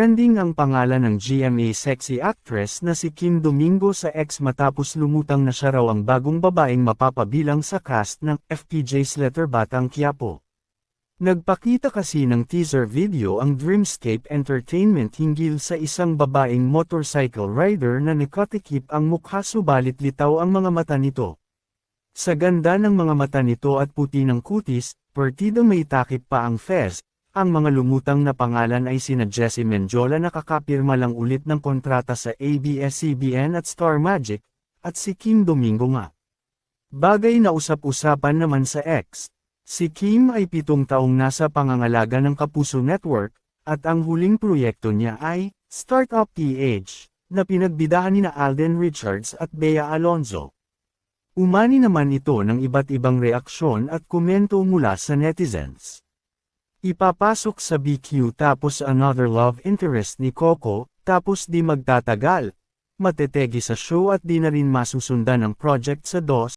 Trending ang pangalan ng GMA sexy actress na si Kim Domingo sa X matapos lumutang na siya raw ang bagong babaeng mapapabilang sa cast ng FPJ's Letter Batang Quiapo. Nagpakita kasi ng teaser video ang Dreamscape Entertainment hinggil sa isang babaeng motorcycle rider na nakatikip ang mukha subalit litaw ang mga mata nito. Sa ganda ng mga mata nito at puti ng kutis, partida may takip pa ang fez. Ang mga lumutang na pangalan ay sina Jessie Mendiola na kakapirma lang ulit ng kontrata sa ABS-CBN at Star Magic, at si Kim Domingo nga. Bagay na usap-usapan naman sa X. Si Kim ay 7 taong nasa pangangalaga ng Kapuso Network, at ang huling proyekto niya ay Startup PH, na pinagbidahan nina Alden Richards at Bea Alonzo. Umani naman ito ng iba't ibang reaksyon at komento mula sa netizens. Ipapasok sa BQ tapos another love interest ni Coco, tapos di magtatagal. Matetegi sa show at di na rin masusundan ang project sa DOS.